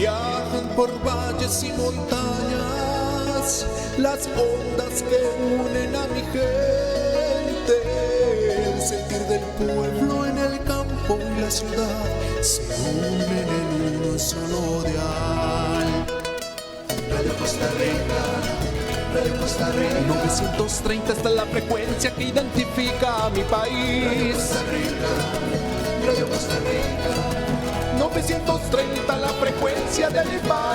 Viajan por valles y montañas las ondas que unen a mi gente. El sentir del pueblo en el campo y la ciudad se unen en uno solo dial. Radio Costa Rica, Radio Costa Rica. 930 está la frecuencia que identifica a mi país. Radio Costa Rica, Radio Costa Rica. 930 la frecuencia de mi país.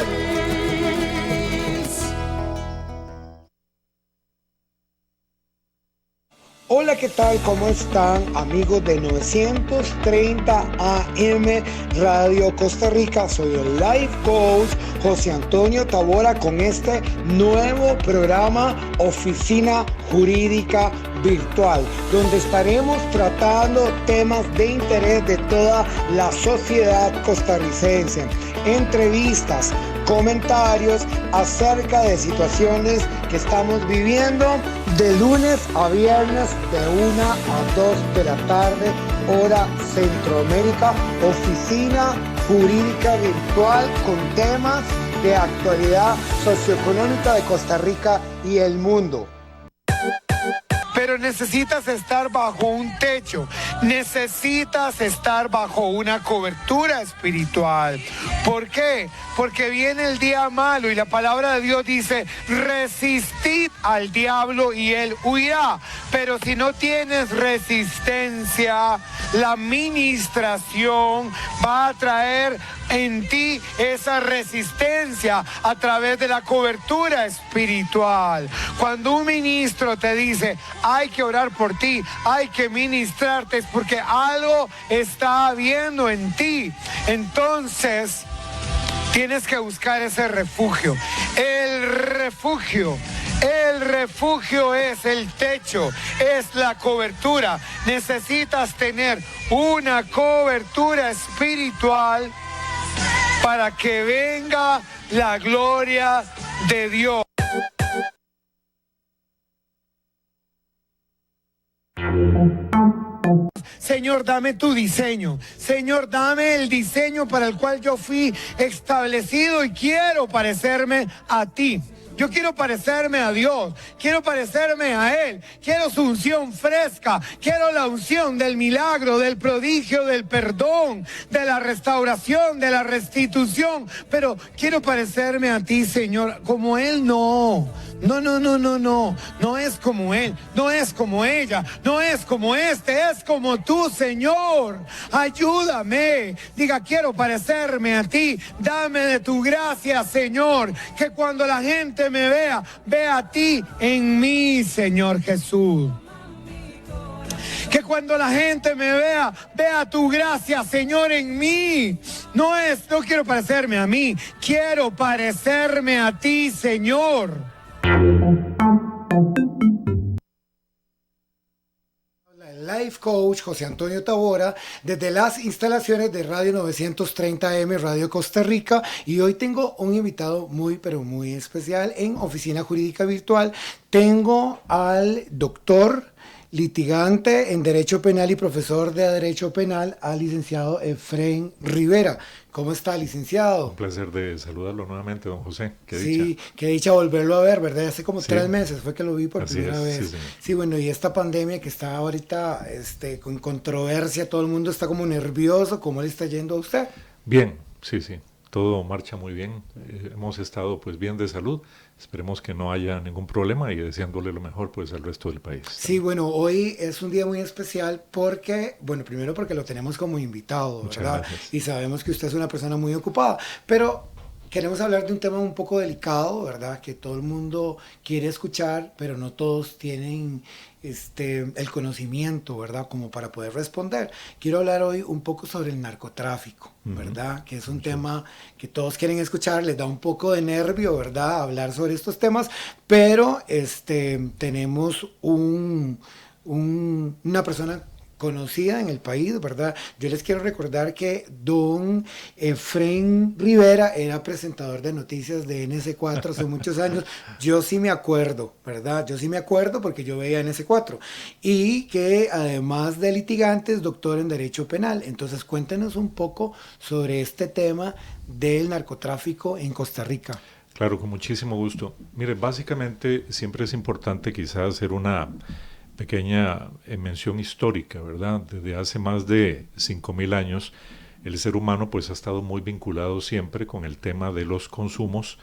Hola, ¿qué tal? ¿Cómo están, amigos de 930 AM Radio Costa Rica? Soy el Life Coach José Antonio Tabora con este nuevo programa Oficina Jurídica Virtual, donde estaremos tratando temas de interés de toda la sociedad costarricense, entrevistas, comentarios acerca de situaciones que estamos viviendo de lunes a viernes de 1 a 2 de la tarde, hora Centroamérica, Oficina Jurídica Virtual con temas de actualidad socioeconómica de Costa Rica y el mundo. Pero necesitas estar bajo un techo, necesitas estar bajo una cobertura espiritual. ¿Por qué? Porque viene el día malo y la palabra de Dios dice, resistid al diablo y él huirá. Pero si no tienes resistencia, la ministración va a traer en ti esa resistencia a través de la cobertura espiritual. Cuando un ministro te dice, hay que orar por ti, hay que ministrarte, es porque algo está habiendo en ti. Entonces, tienes que buscar ese refugio. El refugio es el techo, es la cobertura. Necesitas tener una cobertura espiritual para que venga la gloria de Dios. Señor, dame tu diseño. Señor, dame el diseño para el cual yo fui establecido y quiero parecerme a ti. Yo quiero parecerme a Dios, quiero parecerme a Él, quiero su unción fresca, quiero la unción del milagro, del prodigio, del perdón, de la restauración, de la restitución, pero quiero parecerme a ti, Señor, como Él no es como Él, no es como ella, no es como este, es como tú, Señor. Ayúdame, diga, quiero parecerme a ti, dame de tu gracia, Señor, que cuando la gente me vea a ti en mí, Señor Jesús. Que cuando la gente me vea tu gracia, Señor, en mí. No quiero parecerme a mí, quiero parecerme a ti, Señor. Life Coach José Antonio Tabora desde las instalaciones de Radio 930 AM Radio Costa Rica, y hoy tengo un invitado muy pero muy especial en Oficina Jurídica Virtual. Tengo al doctor litigante en Derecho Penal y profesor de Derecho Penal, al licenciado Efraín Rivera. ¿Cómo está, licenciado? Un placer de saludarlo nuevamente, don José. Qué dicha. Sí, qué dicha volverlo a ver, ¿verdad? Hace como 3 meses fue que lo vi por primera vez. Sí, sí, bueno, y esta pandemia que está ahorita con controversia, todo el mundo está como nervioso. ¿Cómo le está yendo a usted? Bien, sí. Todo marcha muy bien. Hemos estado pues bien de salud. Esperemos que no haya ningún problema y deseándole lo mejor pues al resto del país. Sí, bueno, hoy es un día muy especial porque, bueno, primero porque lo tenemos como invitado, Muchas ¿verdad? Gracias. Y sabemos que usted es una persona muy ocupada, pero queremos hablar de un tema un poco delicado, ¿verdad? Que todo el mundo quiere escuchar, pero no todos tienen el conocimiento, ¿verdad? Como para poder responder. Quiero hablar hoy un poco sobre el narcotráfico, ¿verdad? Que es un tema que todos quieren escuchar, les da un poco de nervio, ¿verdad? Hablar sobre estos temas, pero tenemos una persona conocida en el país, ¿verdad? Yo les quiero recordar que don Efren Rivera era presentador de noticias de NC4 hace muchos años. Yo sí me acuerdo, ¿verdad? Yo sí me acuerdo porque yo veía NC4. Y que además de litigante es doctor en Derecho Penal. Entonces cuéntenos un poco sobre este tema del narcotráfico en Costa Rica. Claro, con muchísimo gusto. Mire, básicamente siempre es importante quizás hacer una pequeña mención histórica, ¿verdad? Desde hace más de 5.000 años, el ser humano pues ha estado muy vinculado siempre con el tema de los consumos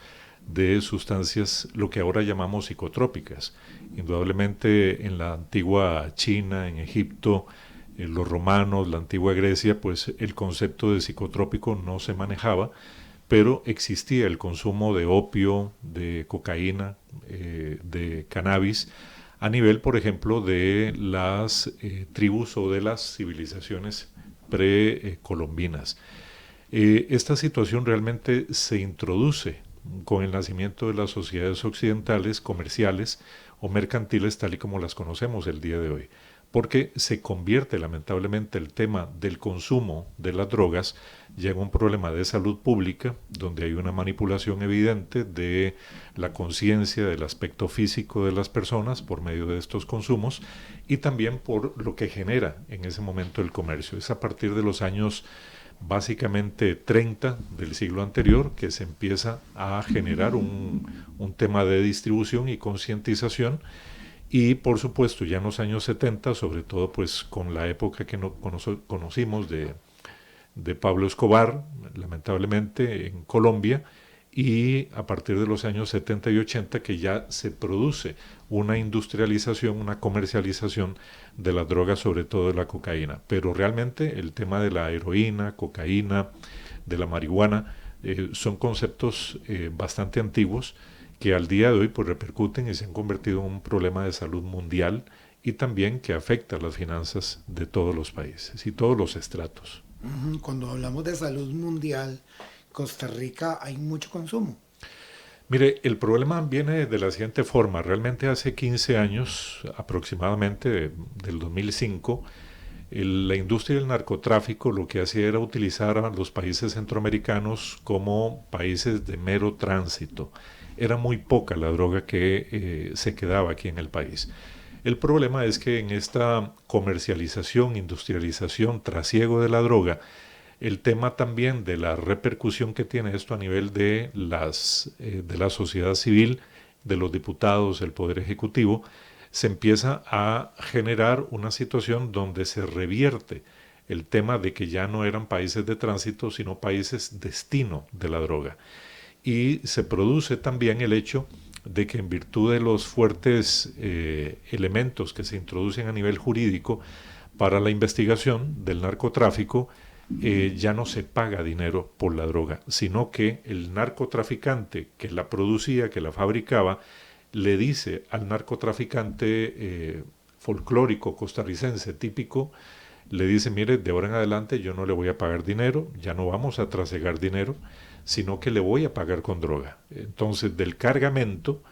de sustancias, lo que ahora llamamos psicotrópicas. Indudablemente en la antigua China, en Egipto, los romanos, la antigua Grecia, pues el concepto de psicotrópico no se manejaba, pero existía el consumo de opio, de cocaína, de cannabis, a nivel, por ejemplo, de las tribus o de las civilizaciones precolombinas. Esta situación realmente se introduce con el nacimiento de las sociedades occidentales comerciales o mercantiles tal y como las conocemos el día de hoy, porque se convierte lamentablemente el tema del consumo de las drogas ya en un problema de salud pública, donde hay una manipulación evidente de la conciencia, del aspecto físico de las personas por medio de estos consumos y también por lo que genera en ese momento el comercio. Es a partir de los años básicamente 30 del siglo anterior que se empieza a generar un tema de distribución y concientización. Y por supuesto ya en los años 70, sobre todo pues con la época que conocimos de Pablo Escobar, lamentablemente en Colombia, y a partir de los años 70 y 80 que ya se produce una industrialización, una comercialización de las drogas, sobre todo de la cocaína. Pero realmente el tema de la heroína, cocaína, de la marihuana, son conceptos bastante antiguos que al día de hoy pues repercuten y se han convertido en un problema de salud mundial y también que afecta a las finanzas de todos los países y todos los estratos. Cuando hablamos de salud mundial, Costa Rica hay mucho consumo. Mire, el problema viene de la siguiente forma. Realmente hace 15 años, aproximadamente del 2005, la industria del narcotráfico lo que hacía era utilizar a los países centroamericanos como países de mero tránsito. Era muy poca la droga que se quedaba aquí en el país. El problema es que en esta comercialización, industrialización, trasiego de la droga, el tema también de la repercusión que tiene esto a nivel de la sociedad civil, de los diputados, el Poder Ejecutivo, se empieza a generar una situación donde se revierte el tema de que ya no eran países de tránsito, sino países destino de la droga. Y se produce también el hecho de que en virtud de los fuertes elementos que se introducen a nivel jurídico para la investigación del narcotráfico, ya no se paga dinero por la droga, sino que el narcotraficante que la producía, que la fabricaba, le dice al narcotraficante folclórico costarricense típico, le dice, mire, de ahora en adelante yo no le voy a pagar dinero, ya no vamos a trasegar dinero, sino que le voy a pagar con droga. Entonces, del cargamento,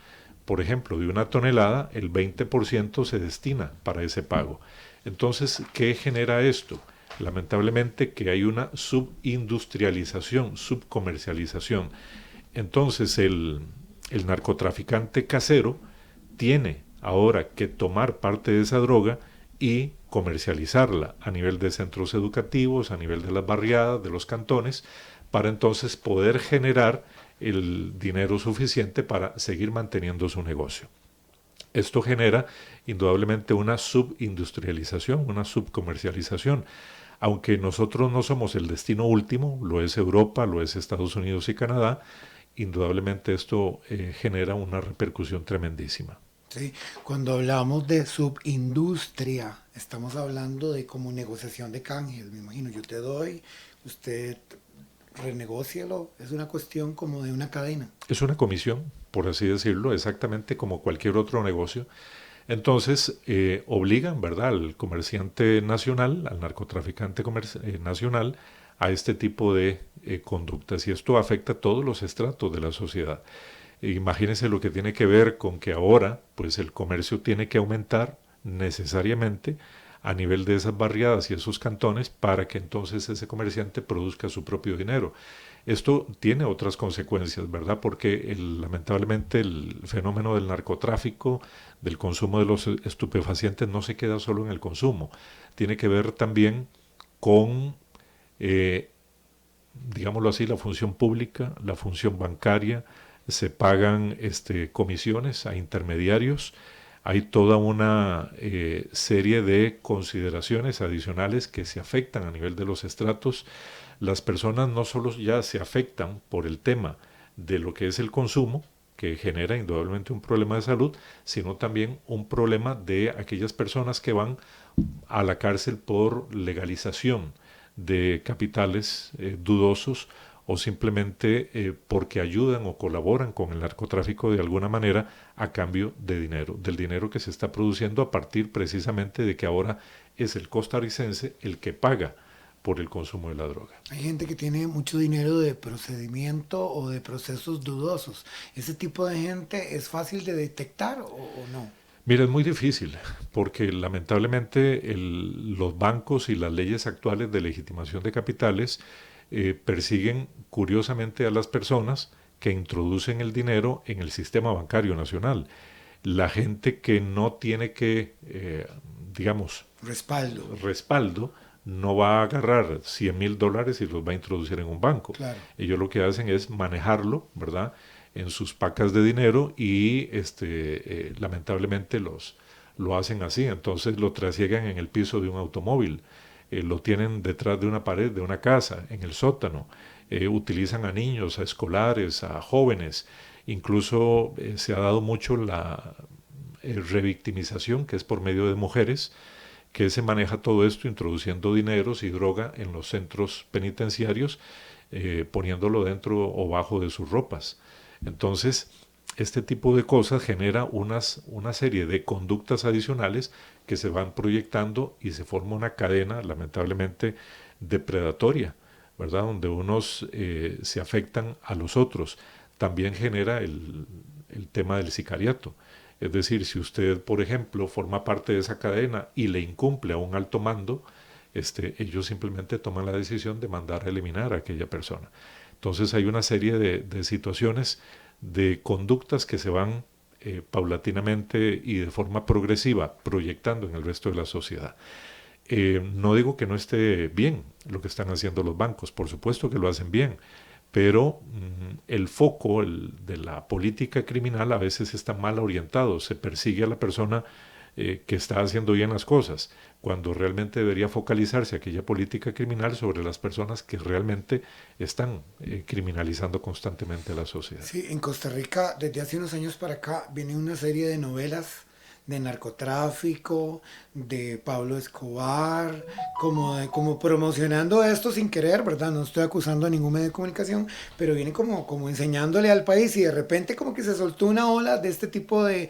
por ejemplo, de una tonelada, el 20% se destina para ese pago. Entonces, ¿qué genera esto? Lamentablemente que hay una subindustrialización, subcomercialización. Entonces, el narcotraficante casero tiene ahora que tomar parte de esa droga y comercializarla a nivel de centros educativos, a nivel de las barriadas, de los cantones, para entonces poder generar el dinero suficiente para seguir manteniendo su negocio. Esto genera indudablemente una subindustrialización, una subcomercialización. Aunque nosotros no somos el destino último, lo es Europa, lo es Estados Unidos y Canadá, indudablemente esto genera una repercusión tremendísima. Sí, cuando hablamos de subindustria, estamos hablando de como negociación de canjes, me imagino, yo te doy, usted renegócialo, es una cuestión como de una cadena. Es una comisión, por así decirlo, exactamente como cualquier otro negocio. Entonces obligan, ¿verdad?, al comerciante nacional, al narcotraficante nacional, a este tipo de conductas, y esto afecta a todos los estratos de la sociedad. Imagínense lo que tiene que ver con que ahora pues el comercio tiene que aumentar necesariamente a nivel de esas barriadas y esos cantones para que entonces ese comerciante produzca su propio dinero. Esto tiene otras consecuencias, ¿verdad? Porque lamentablemente el fenómeno del narcotráfico, del consumo de los estupefacientes, no se queda solo en el consumo. Tiene que ver también con, digámoslo así, la función pública, la función bancaria. Se pagan comisiones a intermediarios. Hay toda una serie de consideraciones adicionales que se afectan a nivel de los estratos. Las personas no solo ya se afectan por el tema de lo que es el consumo, que genera indudablemente un problema de salud, sino también un problema de aquellas personas que van a la cárcel por legalización de capitales dudosos o simplemente porque ayudan o colaboran con el narcotráfico de alguna manera a cambio de dinero, del dinero que se está produciendo a partir precisamente de que ahora es el costarricense el que paga por el consumo de la droga. Hay gente que tiene mucho dinero de procedimiento o de procesos dudosos. ¿Ese tipo de gente es fácil de detectar o no? Mira, es muy difícil porque lamentablemente los bancos y las leyes actuales de legitimación de capitales persiguen curiosamente a las personas que introducen el dinero en el sistema bancario nacional. La gente que no tiene digamos, respaldo, no va a agarrar $100,000 y los va a introducir en un banco. Claro. Ellos lo que hacen es manejarlo, ¿verdad?, en sus pacas de dinero y lamentablemente lo hacen así. Entonces lo trasiegan en el piso de un automóvil, lo tienen detrás de una pared de una casa, en el sótano, utilizan a niños, a escolares, a jóvenes. Incluso se ha dado mucho la revictimización, que es por medio de mujeres, que se maneja todo esto introduciendo dineros y droga en los centros penitenciarios, poniéndolo dentro o bajo de sus ropas. Entonces, este tipo de cosas genera una serie de conductas adicionales que se van proyectando y se forma una cadena, lamentablemente, depredatoria, ¿verdad?, donde unos se afectan a los otros. También genera el tema del sicariato. Es decir, si usted, por ejemplo, forma parte de esa cadena y le incumple a un alto mando, ellos simplemente toman la decisión de mandar a eliminar a aquella persona. Entonces hay una serie de situaciones, de conductas que se van paulatinamente y de forma progresiva proyectando en el resto de la sociedad. No digo que no esté bien lo que están haciendo los bancos, por supuesto que lo hacen bien, pero el foco de la política criminal a veces está mal orientado, se persigue a la persona que está haciendo bien las cosas, cuando realmente debería focalizarse aquella política criminal sobre las personas que realmente están criminalizando constantemente a la sociedad. Sí, en Costa Rica desde hace unos años para acá viene una serie de novelas de narcotráfico, de Pablo Escobar, como promocionando esto sin querer, ¿verdad? No estoy acusando a ningún medio de comunicación, pero viene como enseñándole al país y de repente como que se soltó una ola de este tipo de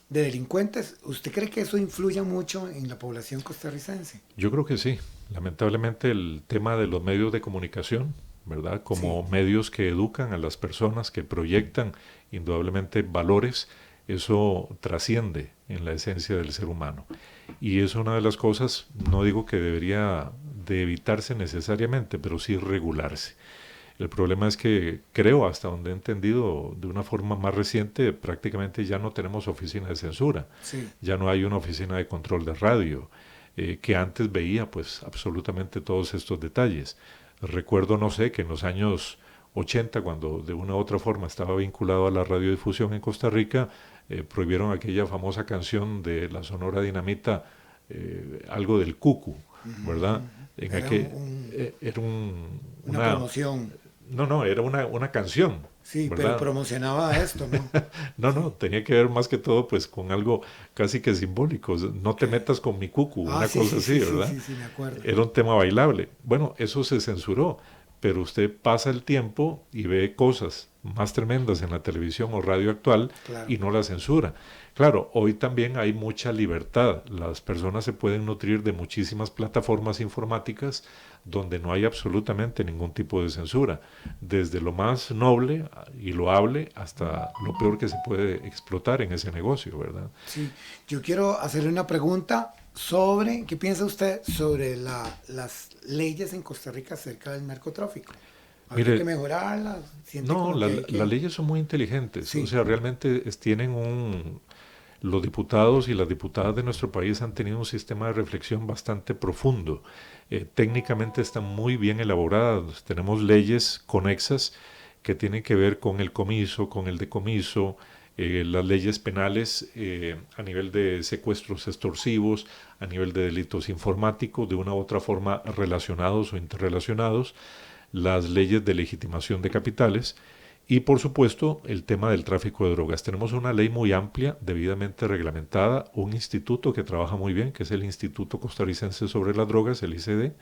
delincuentes. ¿Usted cree que eso influye mucho en la población costarricense? Yo creo que sí. Lamentablemente el tema de los medios de comunicación, ¿verdad?, como sí, medios que educan a las personas, que proyectan indudablemente valores, eso trasciende en la esencia del ser humano. Y es una de las cosas, no digo que debería de evitarse necesariamente, pero sí regularse. El problema es que creo, hasta donde he entendido de una forma más reciente, prácticamente ya no tenemos oficina de censura, Sí. ya no hay una oficina de control de radio, que antes veía pues absolutamente todos estos detalles. Recuerdo, no sé, que en los años 80, cuando de una u otra forma estaba vinculado a la radiodifusión en Costa Rica, prohibieron aquella famosa canción de la Sonora Dinamita, algo del cucu, ¿verdad? En Era una una promoción. no, era una canción. Sí, ¿verdad? pero promocionaba esto, ¿no? No, tenía que ver más que todo pues con algo casi que simbólico. No te metas con mi cucu, una cosa así, ¿verdad? Sí, me acuerdo. Era un tema bailable. Bueno, eso se censuró, pero usted pasa el tiempo y ve cosas más tremendas en la televisión o radio actual Claro. y no la censura. Claro, hoy también hay mucha libertad. Las personas se pueden nutrir de muchísimas plataformas informáticas donde no hay absolutamente ningún tipo de censura, desde lo más noble y loable hasta lo peor que se puede explotar en ese negocio, ¿verdad? Sí, yo quiero hacerle una pregunta sobre, ¿qué piensa usted sobre las leyes en Costa Rica acerca del narcotráfico? ¿Habría que Mire, mejorarlas? ¿Siente no, como que hay que...? las leyes son muy inteligentes, o Sí, sea, realmente tienen un... Los diputados y las diputadas de nuestro país han tenido un sistema de reflexión bastante profundo. Técnicamente están muy bien elaboradas. Tenemos leyes conexas que tienen que ver con el comiso, con el decomiso, las leyes penales a nivel de secuestros extorsivos, a nivel de delitos informáticos, de una u otra forma relacionados o interrelacionados, las leyes de legitimación de capitales y por supuesto el tema del tráfico de drogas. Tenemos una ley muy amplia, debidamente reglamentada, un instituto que trabaja muy bien, que es el Instituto Costarricense sobre las Drogas, el ICD,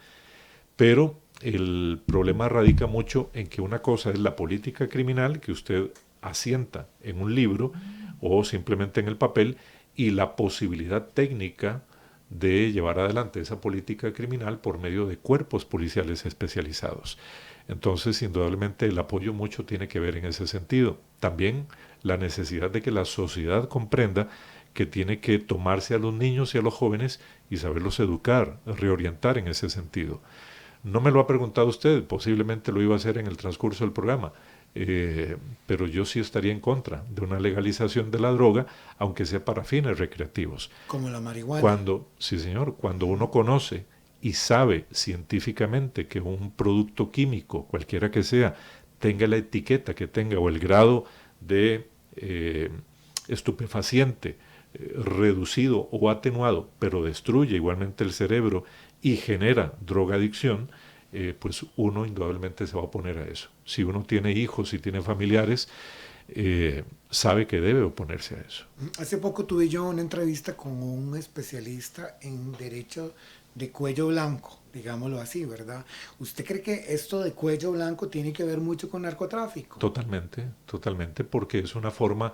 pero el problema radica mucho en que una cosa es la política criminal que usted asienta en un libro o simplemente en el papel y la posibilidad técnica de llevar adelante esa política criminal por medio de cuerpos policiales especializados. Entonces, indudablemente, el apoyo mucho tiene que ver en ese sentido. También la necesidad de que la sociedad comprenda que tiene que tomarse a los niños y a los jóvenes y saberlos educar, reorientar en ese sentido. No me lo ha preguntado usted, posiblemente lo iba a hacer en el transcurso del programa, pero yo sí estaría en contra de una legalización de la droga, aunque sea para fines recreativos. como la marihuana. Cuando, sí señor, cuando uno conoce y sabe científicamente que un producto químico, cualquiera que sea, tenga la etiqueta que tenga o el grado de estupefaciente reducido o atenuado, pero destruye igualmente el cerebro y genera drogadicción, pues uno indudablemente se va a oponer a eso. Si uno tiene hijos, si tiene familiares, sabe que debe oponerse a eso. Hace poco tuve yo una entrevista con un especialista en derecho de cuello blanco, digámoslo así, ¿verdad? ¿Usted cree que esto de cuello blanco tiene que ver mucho con narcotráfico? Totalmente, totalmente, porque es una forma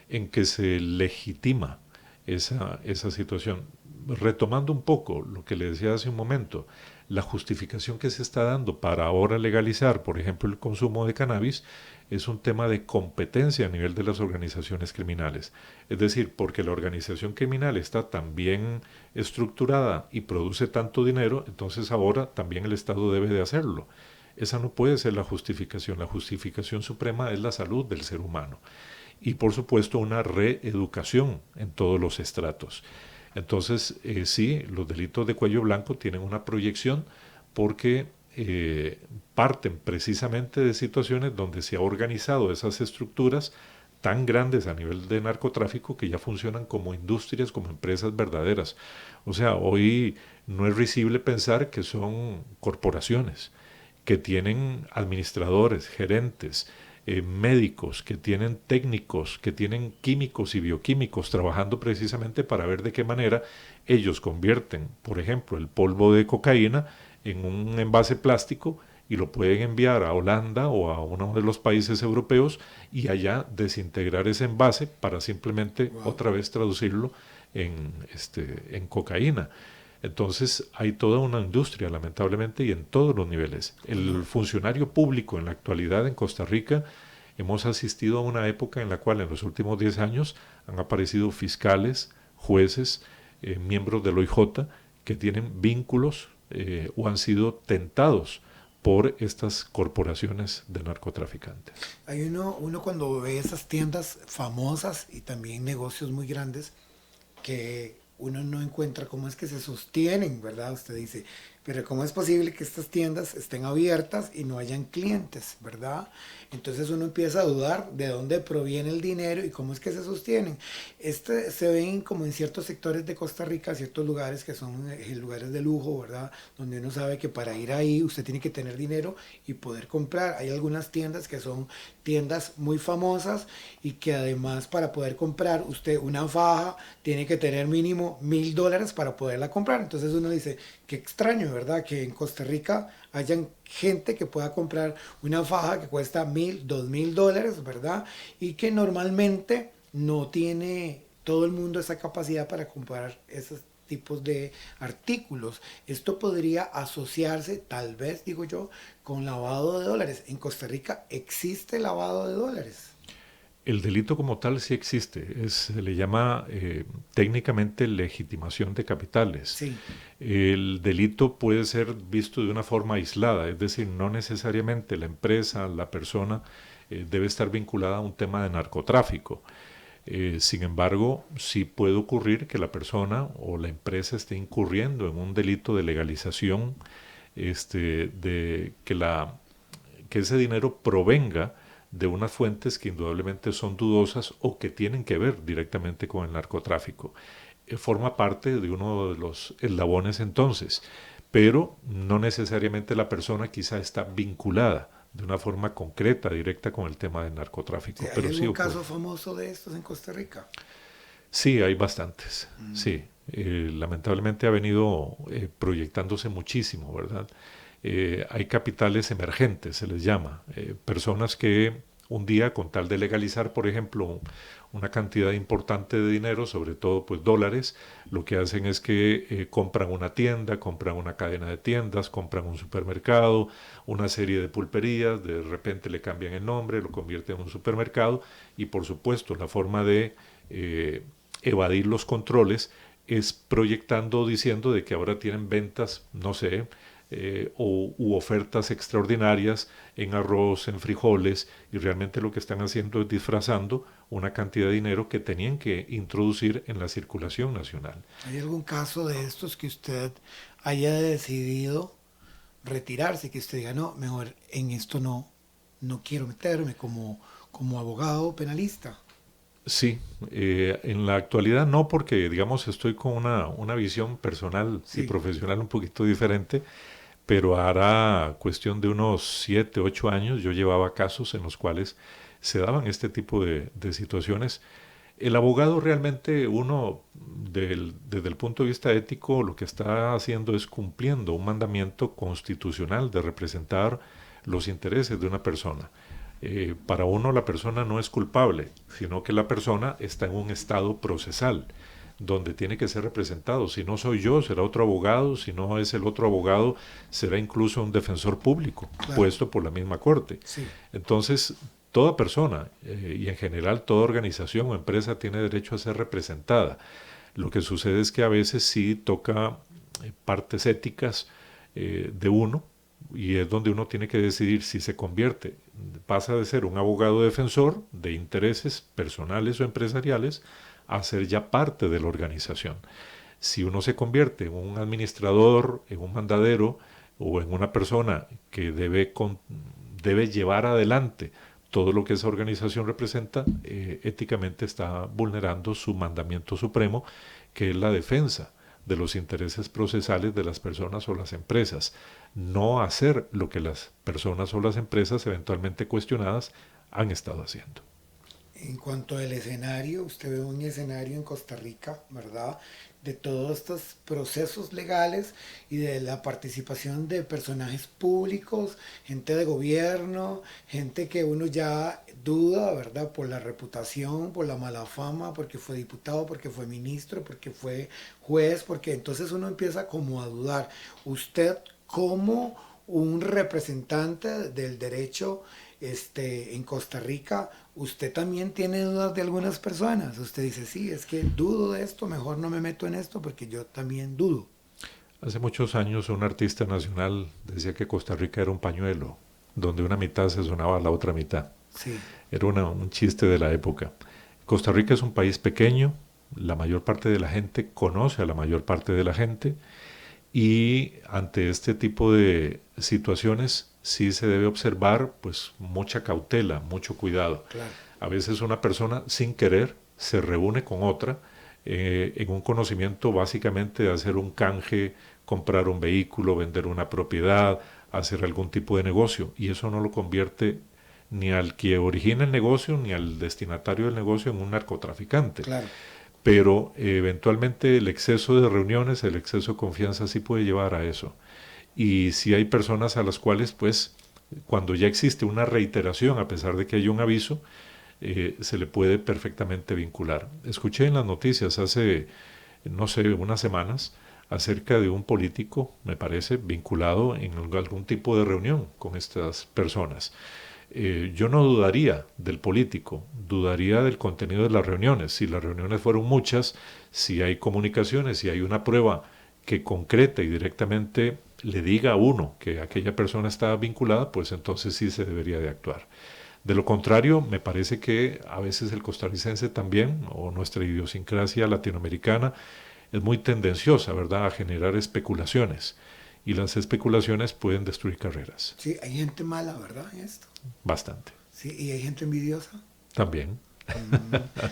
en que se legitima esa situación. Retomando un poco lo que le decía hace un momento, la justificación que se está dando para ahora legalizar, por ejemplo, el consumo de cannabis, es un tema de competencia a nivel de las organizaciones criminales. Es decir, porque la organización criminal está tan bien estructurada y produce tanto dinero, entonces ahora también el Estado debe de hacerlo. Esa no puede ser la justificación. La justificación suprema es la salud del ser humano. Y por supuesto una reeducación en todos los estratos. Entonces, sí, los delitos de cuello blanco tienen una proyección porque parten precisamente de situaciones donde se ha organizado esas estructuras tan grandes a nivel de narcotráfico que ya funcionan como industrias, como empresas verdaderas. O sea, hoy no es risible pensar que son corporaciones, que tienen administradores, gerentes, médicos, que tienen técnicos, que tienen químicos y bioquímicos trabajando precisamente para ver de qué manera ellos convierten, por ejemplo, el polvo de cocaína en un envase plástico y lo pueden enviar a Holanda o a uno de los países europeos y allá desintegrar ese envase para simplemente otra vez traducirlo en cocaína. Entonces hay toda una industria, lamentablemente, y en todos los niveles. El funcionario público en la actualidad en Costa Rica, hemos asistido a una época en la cual en los últimos 10 años han aparecido fiscales, jueces, miembros del OIJ, que tienen vínculos o han sido tentados por estas corporaciones de narcotraficantes. Hay uno cuando ve esas tiendas famosas y también negocios muy grandes que uno no encuentra cómo es que se sostienen, ¿verdad? Usted dice, pero ¿cómo es posible que estas tiendas estén abiertas y no hayan clientes, ¿verdad? Entonces uno empieza a dudar de dónde proviene el dinero y cómo es que se sostienen. Se ven como en ciertos sectores de Costa Rica, ciertos lugares que son lugares de lujo, ¿verdad? Donde uno sabe que para ir ahí usted tiene que tener dinero y poder comprar. Hay algunas tiendas que son tiendas muy famosas y que además para poder comprar usted una faja tiene que tener mínimo $1,000 para poderla comprar. Entonces uno dice, qué extraño, ¿verdad? Que en Costa Rica hayan gente que pueda comprar una faja que cuesta $1,000, $2,000, ¿verdad? Y que normalmente no tiene todo el mundo esa capacidad para comprar esos tipos de artículos. Esto podría asociarse, tal vez, digo yo, con lavado de dólares. En Costa Rica existe lavado de dólares. El delito como tal sí existe, se le llama técnicamente legitimación de capitales. Sí. El delito puede ser visto de una forma aislada, es decir, no necesariamente la empresa, la persona debe estar vinculada a un tema de narcotráfico. Sin embargo, sí puede ocurrir que la persona o la empresa esté incurriendo en un delito de legalización, de que ese dinero provenga de unas fuentes que indudablemente son dudosas o que tienen que ver directamente con el narcotráfico. Forma parte de uno de los eslabones entonces, pero no necesariamente la persona quizá está vinculada de una forma concreta, directa con el tema del narcotráfico. ¿Hay pero algún sí caso famoso de estos en Costa Rica? Sí, hay bastantes, sí. Lamentablemente ha venido proyectándose muchísimo, ¿verdad? Hay capitales emergentes, se les llama, personas que un día, con tal de legalizar, por ejemplo, una cantidad importante de dinero, sobre todo pues dólares, lo que hacen es que compran una tienda, compran una cadena de tiendas, compran un supermercado, una serie de pulperías, de repente le cambian el nombre, lo convierten en un supermercado y por supuesto la forma de evadir los controles es proyectando, diciendo de que ahora tienen ventas, no sé, u ofertas extraordinarias en arroz, en frijoles, y realmente lo que están haciendo es disfrazando una cantidad de dinero que tenían que introducir en la circulación nacional. ¿Hay algún caso de estos que usted haya decidido retirarse, que usted diga, no, mejor en esto no quiero meterme como abogado penalista? Sí, en la actualidad no, porque digamos estoy con una visión personal y Sí. profesional un poquito diferente, pero hará cuestión de unos 7, 8 años yo llevaba casos en los cuales se daban este tipo de situaciones. El abogado realmente desde el punto de vista ético lo que está haciendo es cumpliendo un mandamiento constitucional de representar los intereses de una persona. Para uno la persona no es culpable, sino que la persona está en un estado procesal donde tiene que ser representado. Si no soy yo, será otro abogado, si no es el otro abogado, será incluso un defensor público, Claro. puesto por la misma corte. Sí. Entonces, toda persona y en general toda organización o empresa tiene derecho a ser representada. Lo que sucede es que a veces sí toca partes éticas de uno, y es donde uno tiene que decidir si se convierte, pasa de ser un abogado defensor de intereses personales o empresariales a ser ya parte de la organización. Si uno se convierte en un administrador, en un mandadero o en una persona que debe llevar adelante todo lo que esa organización representa, éticamente está vulnerando su mandamiento supremo, que es la defensa de los intereses procesales de las personas o las empresas, no hacer lo que las personas o las empresas eventualmente cuestionadas han estado haciendo. En cuanto al escenario, usted ve un escenario en Costa Rica, ¿verdad? De todos estos procesos legales y de la participación de personajes públicos, gente de gobierno, gente que uno ya duda, ¿verdad? Por la reputación, por la mala fama, porque fue diputado, porque fue ministro, porque fue juez, porque entonces uno empieza como a dudar. Usted como un representante del derecho en Costa Rica, usted también tiene dudas de algunas personas. Usted dice, sí, es que dudo de esto, mejor no me meto en esto porque yo también dudo. Hace muchos años un artista nacional decía que Costa Rica era un pañuelo, donde una mitad se sonaba a la otra mitad. Sí. Era un chiste de la época. Costa Rica es un país pequeño, la mayor parte de la gente conoce a la mayor parte de la gente, y ante este tipo de situaciones sí se debe observar pues mucha cautela, mucho cuidado. Claro. A veces una persona sin querer se reúne con otra en un conocimiento básicamente de hacer un canje, comprar un vehículo, vender una propiedad, hacer algún tipo de negocio, y eso no lo convierte ni al que origina el negocio ni al destinatario del negocio en un narcotraficante. Claro. pero eventualmente el exceso de reuniones, el exceso de confianza sí puede llevar a eso. Y si hay personas a las cuales, pues, cuando ya existe una reiteración, a pesar de que hay un aviso, se le puede perfectamente vincular. Escuché en las noticias hace, no sé, unas semanas, acerca de un político, me parece, vinculado en algún tipo de reunión con estas personas. Yo no dudaría del político, dudaría del contenido de las reuniones. Si las reuniones fueron muchas, si hay comunicaciones, si hay una prueba que concreta y directamente le diga a uno que aquella persona está vinculada, pues entonces sí se debería de actuar. De lo contrario, me parece que a veces el costarricense también, o nuestra idiosincrasia latinoamericana, es muy tendenciosa, ¿verdad?, a generar especulaciones. Y las especulaciones pueden destruir carreras. Sí, hay gente mala, ¿verdad? En esto. Bastante. Sí, y hay gente envidiosa. También.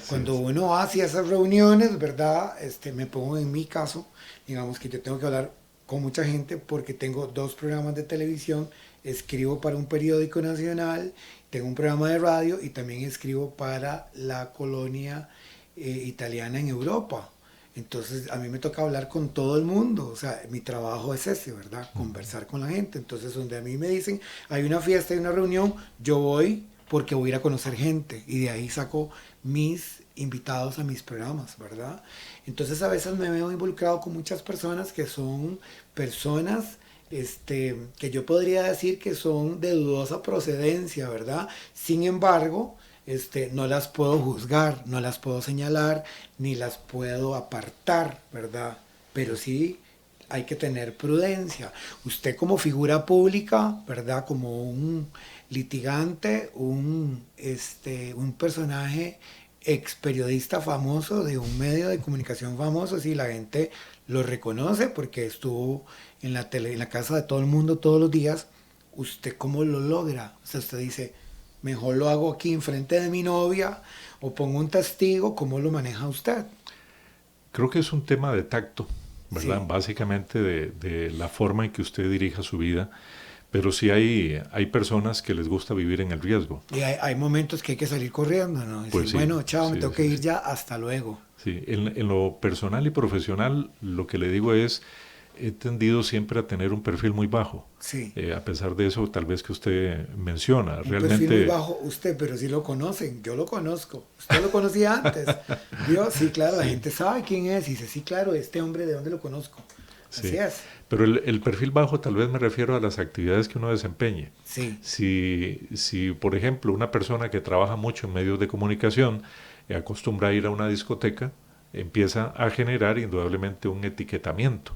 Cuando uno hace esas reuniones, ¿verdad? Me pongo en mi caso, digamos que yo tengo que hablar con mucha gente porque tengo 2 programas de televisión, escribo para un periódico nacional, tengo un programa de radio y también escribo para la colonia italiana en Europa. Entonces a mí me toca hablar con todo el mundo, o sea, mi trabajo es ese, ¿verdad? Conversar con la gente. Entonces donde a mí me dicen, hay una fiesta, hay una reunión, yo voy porque voy a ir a conocer gente y de ahí saco mis invitados a mis programas, ¿verdad? Entonces a veces me veo involucrado con muchas personas que son personas que yo podría decir que son de dudosa procedencia, ¿verdad? Sin embargo, no las puedo juzgar, no las puedo señalar, ni las puedo apartar, ¿verdad? Pero sí hay que tener prudencia. Usted como figura pública, ¿verdad? Como un litigante, un personaje ex periodista famoso de un medio de comunicación famoso, sí, la gente lo reconoce porque estuvo en la tele, en la casa de todo el mundo todos los días. ¿Usted cómo lo logra? O sea, usted dice, mejor lo hago aquí enfrente de mi novia o pongo un testigo. ¿Cómo lo maneja usted? Creo que es un tema de tacto, ¿verdad? Sí. Básicamente de la forma en que usted dirija su vida, pero sí hay personas que les gusta vivir en el riesgo. Y hay momentos que hay que salir corriendo, ¿no? Decir, Pues sí, bueno, chao, sí, me tengo que ir ya, hasta luego. Sí, en lo personal y profesional, lo que le digo es, he tendido siempre a tener un perfil muy bajo. Sí. A pesar de eso, tal vez que usted menciona, Un realmente... perfil muy bajo usted, pero sí lo conocen, yo lo conozco. Usted lo conocía antes. Yo, sí, claro, la gente sabe quién es y dice, sí, claro, este hombre, ¿de dónde lo conozco? Así Sí. es. Pero el perfil bajo tal vez me refiero a las actividades que uno desempeñe. Sí. Si, por ejemplo, una persona que trabaja mucho en medios de comunicación acostumbra a ir a una discoteca, empieza a generar indudablemente un etiquetamiento.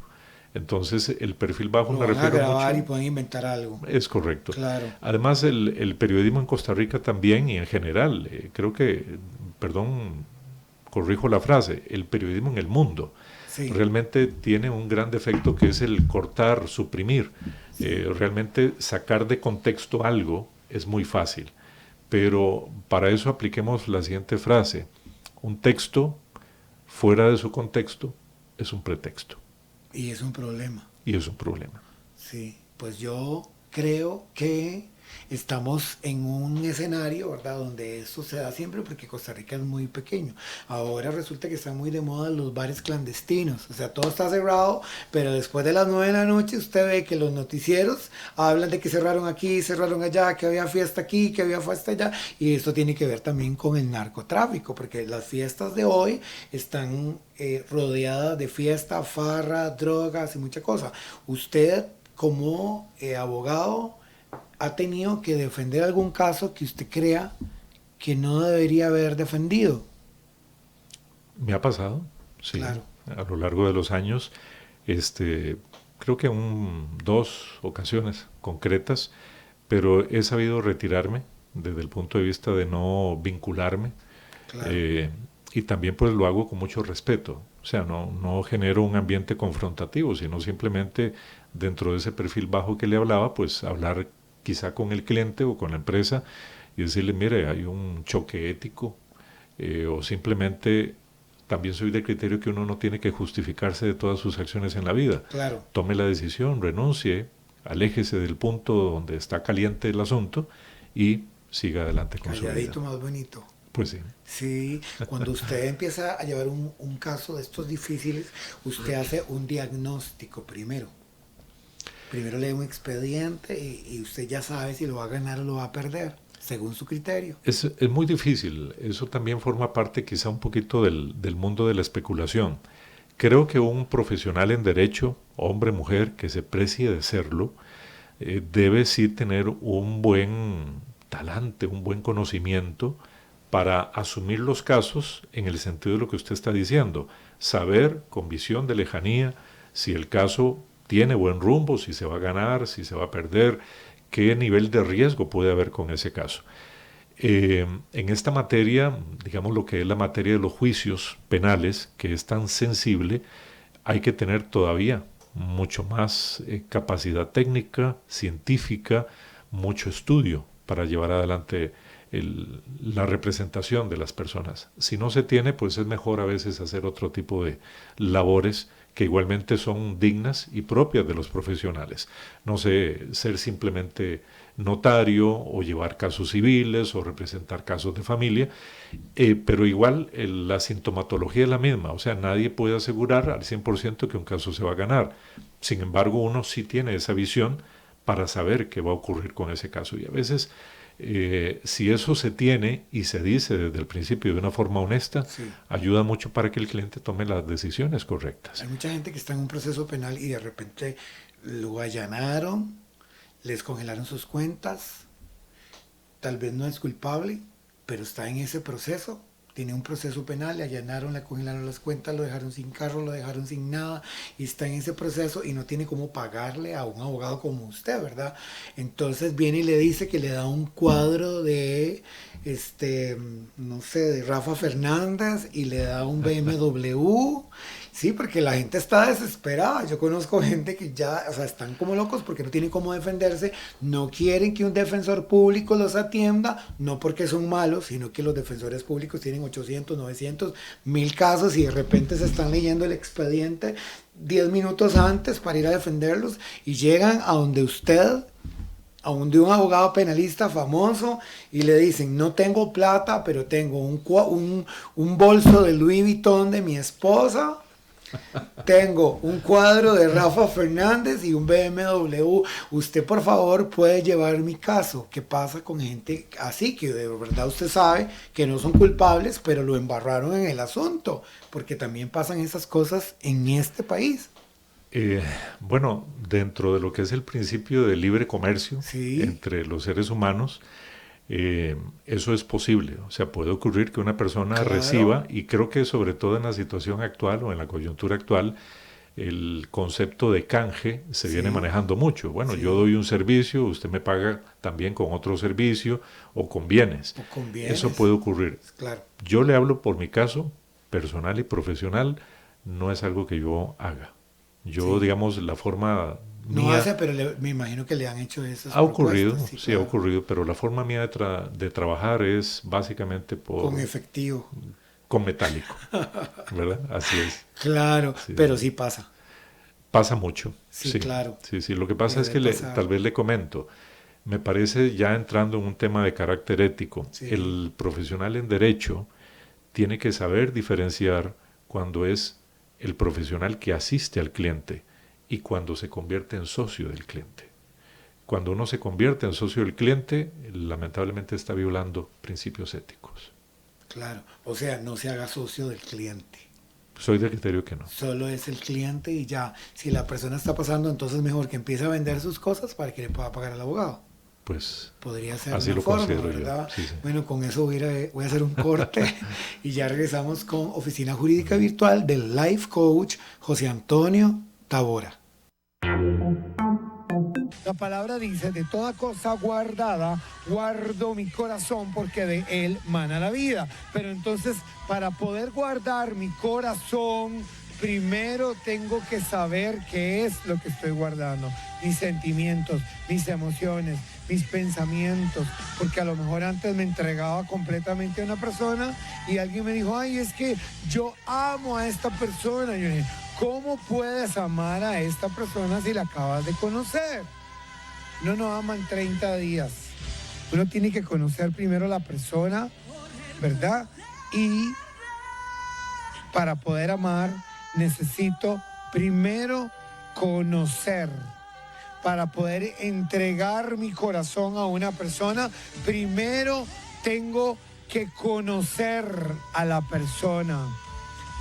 Entonces, el perfil bajo Lo me van a refiero grabar mucho... y pueden inventar algo. Es correcto. Claro. Además, el periodismo en Costa Rica también y en general, creo que, perdón, corrijo la frase, el periodismo en el mundo Sí. realmente tiene un gran defecto que es el cortar, suprimir. Realmente sacar de contexto algo es muy fácil, pero para eso apliquemos la siguiente frase: un texto fuera de su contexto es un pretexto. Y es un problema. Y es un problema. Sí, pues yo creo que estamos en un escenario, ¿verdad?, donde esto se da siempre porque Costa Rica es muy pequeño. Ahora resulta que están muy de moda los bares clandestinos, o sea, todo está cerrado, pero después de las 9 de la noche usted ve que los noticieros hablan de que cerraron aquí, cerraron allá, que había fiesta aquí, que había fiesta allá, y esto tiene que ver también con el narcotráfico, porque las fiestas de hoy están rodeadas de fiesta, farra, drogas y mucha cosa. Usted, como abogado, ¿ha tenido que defender algún caso que usted crea que no debería haber defendido? Me ha pasado, sí, Claro. a lo largo de los años, creo que 2 ocasiones concretas, pero he sabido retirarme desde el punto de vista de no vincularme. Claro. Y también pues lo hago con mucho respeto, o sea, no genero un ambiente confrontativo, sino simplemente dentro de ese perfil bajo que le hablaba, pues hablar quizá con el cliente o con la empresa y decirle, mire, hay un choque ético, o simplemente también soy del criterio que uno no tiene que justificarse de todas sus acciones en la vida. Claro. Tome la decisión, renuncie, aléjese del punto donde está caliente el asunto y siga adelante con Calladito su vida. más bonito. Pues sí. Sí, cuando usted empieza a llevar un caso de estos difíciles, usted hace un diagnóstico primero. Primero lee un expediente y usted ya sabe si lo va a ganar o lo va a perder, según su criterio. Es muy difícil. Eso también forma parte quizá un poquito del mundo de la especulación. Creo que un profesional en derecho, hombre, mujer, que se precie de serlo, debe sí tener un buen talante, un buen conocimiento para asumir los casos en el sentido de lo que usted está diciendo. Saber con visión de lejanía si el caso tiene buen rumbo, si se va a ganar, si se va a perder, qué nivel de riesgo puede haber con ese caso. En esta materia, digamos lo que es la materia de los juicios penales, que es tan sensible, hay que tener todavía mucho más capacidad técnica, científica, mucho estudio para llevar adelante la representación de las personas. Si no se tiene, pues es mejor a veces hacer otro tipo de labores que igualmente son dignas y propias de los profesionales. No sé, ser simplemente notario o llevar casos civiles o representar casos de familia, pero igual la sintomatología es la misma, o sea, nadie puede asegurar al 100% que un caso se va a ganar. Sin embargo, uno sí tiene esa visión para saber qué va a ocurrir con ese caso, y a veces si eso se tiene y se dice desde el principio de una forma honesta, sí, ayuda mucho para que el cliente tome las decisiones correctas. Hay mucha gente que está en un proceso penal y de repente lo allanaron, les congelaron sus cuentas, tal vez no es culpable, pero está en ese proceso, tiene un proceso penal, le allanaron, le congelaron las cuentas, lo dejaron sin carro, lo dejaron sin nada, y está en ese proceso y no tiene cómo pagarle a un abogado como usted, ¿verdad? Entonces viene y le dice que le da un cuadro de, no sé, de Rafa Fernández, y le da un BMW. Sí, porque la gente está desesperada. Yo conozco gente que ya, o sea, están como locos porque no tienen cómo defenderse, no quieren que un defensor público los atienda, no porque son malos, sino que los defensores públicos tienen 800, 900, 1000 casos y de repente se están leyendo el expediente 10 minutos antes para ir a defenderlos y llegan a donde usted, a donde un abogado penalista famoso, y le dicen: no tengo plata, pero tengo un bolso de Louis Vuitton de mi esposa, tengo un cuadro de Rafa Fernández y un BMW. Usted, por favor, puede llevar mi caso. ¿Qué pasa con gente así, que de verdad usted sabe que no son culpables, pero lo embarraron en el asunto? Porque también pasan esas cosas en este país. Bueno, dentro de lo que es el principio de libre comercio, sí, entre los seres humanos, eso es posible. O sea, puede ocurrir que una persona claro, reciba, y creo que sobre todo en la situación actual o en la coyuntura actual, el concepto de canje se sí, viene manejando mucho. Bueno, sí, yo doy un servicio, usted me paga también con otro servicio o con bienes. O con bienes. Eso puede ocurrir. Claro. Yo le hablo por mi caso personal y profesional, no es algo que yo haga. Yo, sí, digamos, la forma no mía, hace, pero me imagino que le han hecho esas ha ocurrido, sí, sí, claro, ha ocurrido, pero la forma mía de trabajar es básicamente con efectivo, con metálico, ¿verdad? Así es. Claro, sí, pero sí pasa. Pasa mucho. Sí, sí, claro. Sí, sí. Lo que pasa es que tal vez le comento, me parece, ya entrando en un tema de carácter ético, sí, el profesional en derecho tiene que saber diferenciar cuando es el profesional que asiste al cliente y cuando se convierte en socio del cliente. Cuando uno se convierte en socio del cliente, lamentablemente está violando principios éticos. Claro, o sea, no se haga socio del cliente. Soy del criterio que no. Solo es el cliente y ya. Si la persona está pasando, entonces mejor que empiece a vender sus cosas para que le pueda pagar al abogado. Pues podría ser así una lo forma, considero ¿verdad? yo. Sí, sí. Bueno, con eso voy a hacer un corte y ya regresamos con Oficina Jurídica Virtual del Life Coach José Antonio Tabora. La palabra dice: de toda cosa guardada, guardo mi corazón, porque de él mana la vida. Pero entonces, para poder guardar mi corazón, primero tengo que saber qué es lo que estoy guardando. Mis sentimientos, mis emociones, mis pensamientos. Porque a lo mejor antes me entregaba completamente a una persona y alguien me dijo: ay, es que yo amo a esta persona. Y yo dije: ¿cómo puedes amar a esta persona si la acabas de conocer? Uno no ama en 30 días. Uno tiene que conocer primero a la persona, ¿verdad? Y para poder amar necesito primero conocer. Para poder entregar mi corazón a una persona, primero tengo que conocer a la persona,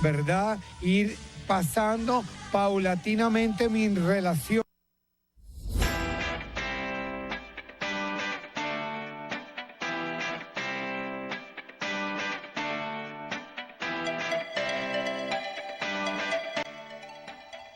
¿verdad? Ir pasando paulatinamente mi relación.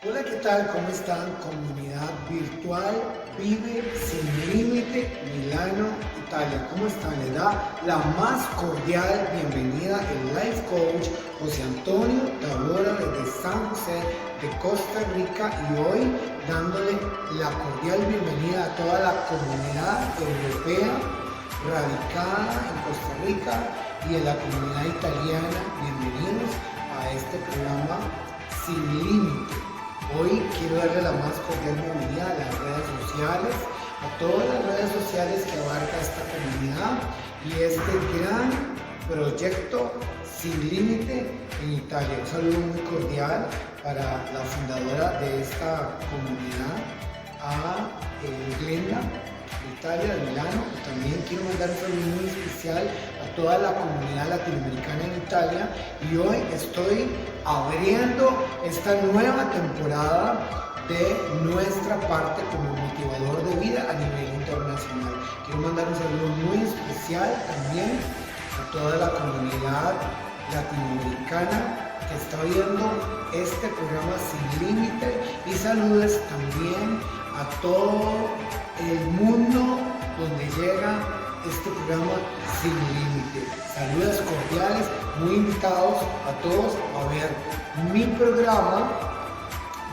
Hola, ¿qué tal? ¿Cómo están? Comunidad virtual Vive Sin Límite, Milano, Italia. ¿Cómo están? Les da la más cordial bienvenida el Life Coach José Antonio Tabora desde San José de Costa Rica, y hoy dándole la cordial bienvenida a toda la comunidad europea radicada en Costa Rica y en la comunidad italiana. Bienvenidos a este programa Sin Límite. Hoy quiero darle la más cordial bienvenida a las redes sociales, a todas las redes sociales que abarca esta comunidad y este gran proyecto Sin Límite en Italia. Un saludo muy cordial para la fundadora de esta comunidad, a Glenda, de Italia, de Milano. Y también quiero mandar un saludo muy especial a toda la comunidad latinoamericana en Italia, y hoy estoy abriendo esta nueva temporada de nuestra parte como motivador de vida a nivel internacional. Quiero mandar un saludo muy especial también a toda la comunidad latinoamericana que está viendo este programa Sin Límite, y saludos también a todo el mundo donde llega este programa Sin Límite. Saludos cordiales, muy invitados a todos a ver mi programa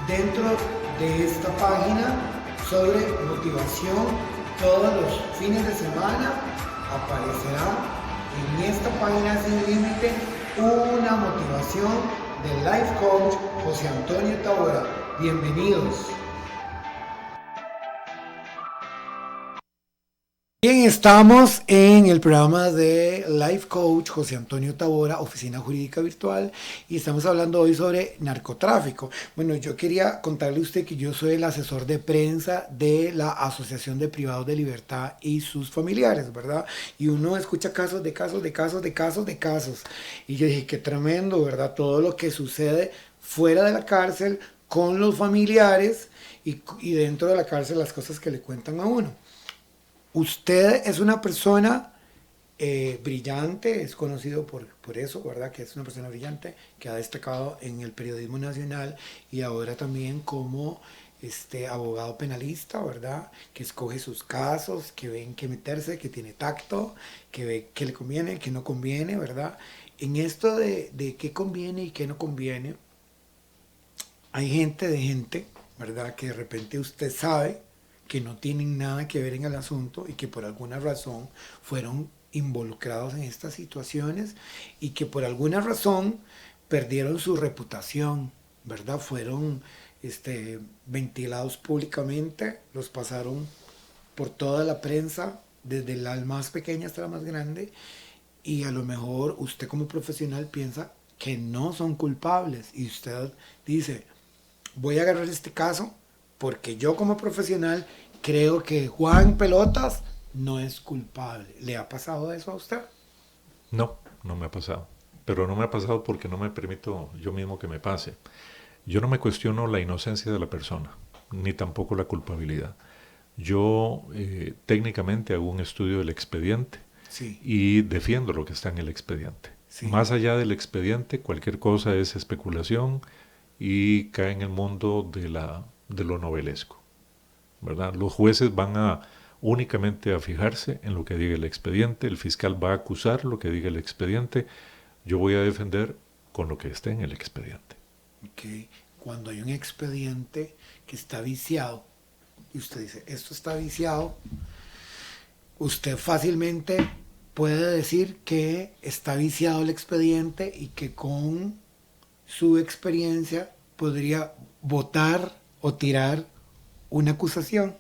dentro de esta página sobre motivación. Todos los fines de semana aparecerá en esta página Sin Límite una motivación del Life Coach José Antonio Tabora. Bienvenidos. Bien, estamos en el programa de Life Coach José Antonio Tabora, Oficina Jurídica Virtual, y estamos hablando hoy sobre narcotráfico. Bueno, yo quería contarle a usted que yo soy el asesor de prensa de la Asociación de Privados de Libertad y sus familiares, ¿verdad? Y uno escucha casos. Y yo dije, qué tremendo, ¿verdad? Todo lo que sucede fuera de la cárcel con los familiares y dentro de la cárcel, las cosas que le cuentan a uno. Usted es una persona brillante, es conocido por eso, ¿verdad? Que es una persona brillante, que ha destacado en el periodismo nacional y ahora también como abogado penalista, ¿verdad? Que escoge sus casos, que ve en qué meterse, que tiene tacto, que ve qué le conviene, qué no conviene, ¿verdad? En esto de qué conviene y qué no conviene, hay gente, ¿verdad? Que de repente usted sabe que no tienen nada que ver en el asunto y que por alguna razón fueron involucrados en estas situaciones y que por alguna razón perdieron su reputación, ¿verdad? Fueron ventilados públicamente, los pasaron por toda la prensa, desde la más pequeña hasta la más grande, y a lo mejor usted como profesional piensa que no son culpables y usted dice, voy a agarrar este caso porque yo como profesional creo que Juan Pelotas no es culpable. ¿Le ha pasado eso a usted? No, no me ha pasado. Pero no me ha pasado porque no me permito yo mismo que me pase. Yo no me cuestiono la inocencia de la persona, ni tampoco la culpabilidad. Yo técnicamente hago un estudio del expediente, sí, y defiendo lo que está en el expediente. Sí. Más allá del expediente, cualquier cosa es especulación y cae en el mundo de lo novelesco, ¿verdad? Los jueces van únicamente a fijarse en lo que diga el expediente, el fiscal va a acusar lo que diga el expediente, yo voy a defender con lo que esté en el expediente. Okay. Cuando hay un expediente que está viciado y usted dice, esto está viciado, usted fácilmente puede decir que está viciado el expediente y que con su experiencia podría votar o tirar una acusación.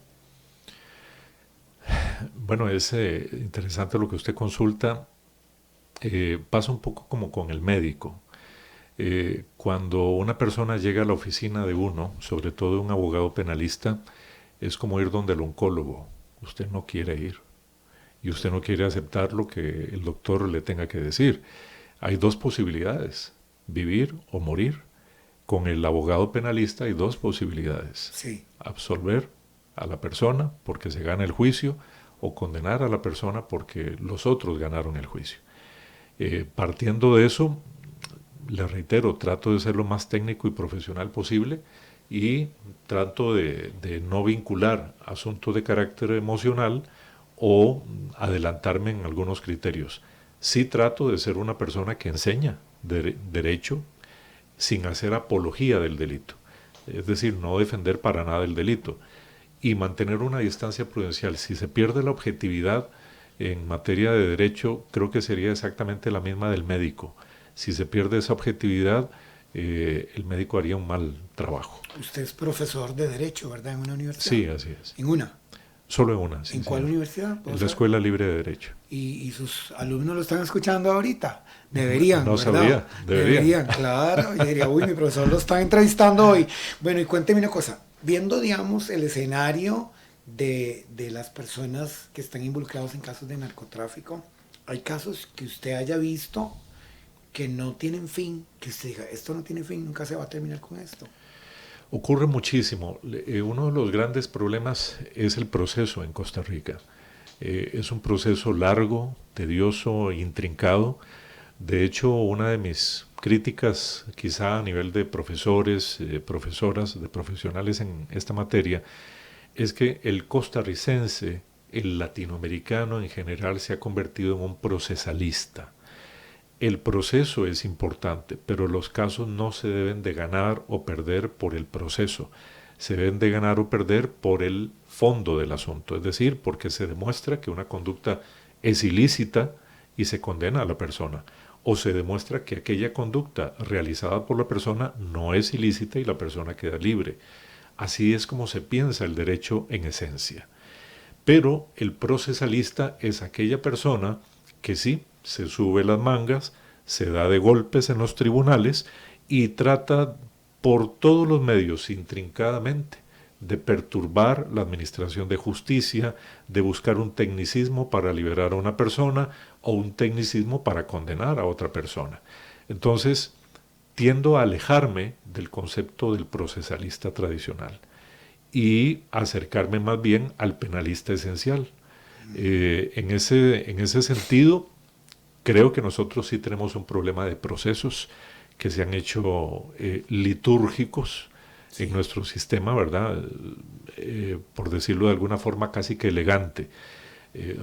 Bueno, es interesante lo que usted consulta. pasa un poco como con el médico. Cuando una persona llega a la oficina de uno, sobre todo un abogado penalista, es como ir donde el oncólogo. Usted no quiere ir y usted no quiere aceptar lo que el doctor le tenga que decir. Hay dos posibilidades, vivir o morir. Con el abogado penalista hay dos posibilidades. Sí. Absolver a la persona porque se gana el juicio o condenar a la persona porque los otros ganaron el juicio. Partiendo de eso, le reitero, trato de ser lo más técnico y profesional posible y trato de no vincular asuntos de carácter emocional o adelantarme en algunos criterios. Sí trato de ser una persona que enseña derecho sin hacer apología del delito, es decir, no defender para nada el delito y mantener una distancia prudencial. Si se pierde la objetividad en materia de derecho, creo que sería exactamente la misma del médico. Si se pierde esa objetividad, el médico haría un mal trabajo. Usted es profesor de Derecho, ¿verdad? ¿En una universidad? Sí, así es. ¿En una? Solo en una, sí. ¿En cuál universidad? En la Escuela Libre de Derecho. ¿Y sus alumnos lo están escuchando ahorita? Deberían, no ¿verdad? Sabía, deberían, claro. Yo diría, uy, mi profesor lo está entrevistando hoy. Bueno, y cuénteme una cosa. Viendo, digamos, el escenario de las personas que están involucrados en casos de narcotráfico, ¿hay casos que usted haya visto que no tienen fin? Que usted diga, esto no tiene fin, nunca se va a terminar con esto. Ocurre muchísimo. Uno de los grandes problemas es el proceso en Costa Rica. Es un proceso largo, tedioso, intrincado. De hecho, una de mis críticas, quizá a nivel de profesores, profesoras, de profesionales en esta materia, es que el costarricense, el latinoamericano en general, se ha convertido en un procesalista. El proceso es importante, pero los casos no se deben de ganar o perder por el proceso. Se deben de ganar o perder por el fondo del asunto, es decir, porque se demuestra que una conducta es ilícita y se condena a la persona, o se demuestra que aquella conducta realizada por la persona no es ilícita y la persona queda libre. Así es como se piensa el derecho en esencia. Pero el procesalista es aquella persona que sí, se sube las mangas, se da de golpes en los tribunales y trata por todos los medios, intrincadamente, de perturbar la administración de justicia, de buscar un tecnicismo para liberar a una persona o un tecnicismo para condenar a otra persona. Entonces, tiendo a alejarme del concepto del procesalista tradicional y acercarme más bien al penalista esencial. En ese sentido, creo que nosotros sí tenemos un problema de procesos que se han hecho litúrgicos en nuestro sistema, ¿verdad? Por decirlo de alguna forma casi que elegante.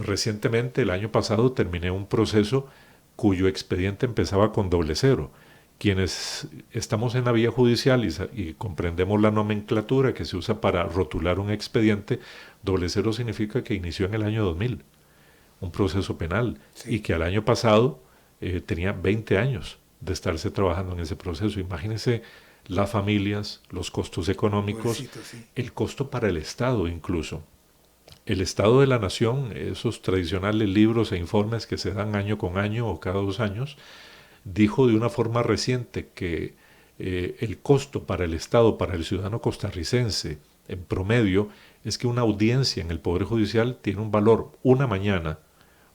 Recientemente, el año pasado, terminé un proceso cuyo expediente empezaba con 00. Quienes estamos en la vía judicial y comprendemos la nomenclatura que se usa para rotular un expediente, 00 significa que inició en el año 2000, un proceso penal, y que al año pasado tenía 20 años de estarse trabajando en ese proceso. Imagínense las familias, los costos económicos, el costo para el Estado incluso. El Estado de la Nación, esos tradicionales libros e informes que se dan año con año o cada 2 años, dijo de una forma reciente que el costo para el Estado, para el ciudadano costarricense, en promedio, es que una audiencia en el Poder Judicial tiene un valor una mañana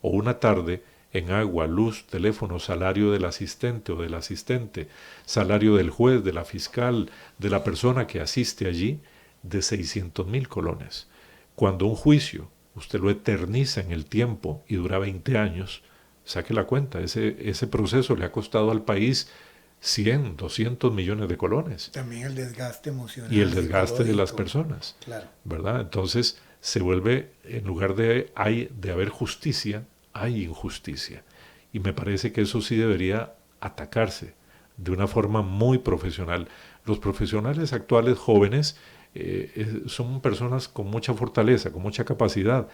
o una tarde en agua, luz, teléfono, salario del asistente o del asistente, salario del juez, de la fiscal, de la persona que asiste allí, de 600,000 colones. Cuando un juicio usted lo eterniza en el tiempo y dura 20 años, saque la cuenta, ese proceso le ha costado al país 100, 200 millones de colones. También el desgaste emocional. Y el desgaste de las personas, claro, ¿verdad? Entonces se vuelve, en lugar de haber justicia, hay injusticia. Y me parece que eso sí debería atacarse de una forma muy profesional. Los profesionales actuales jóvenes son personas con mucha fortaleza, con mucha capacidad,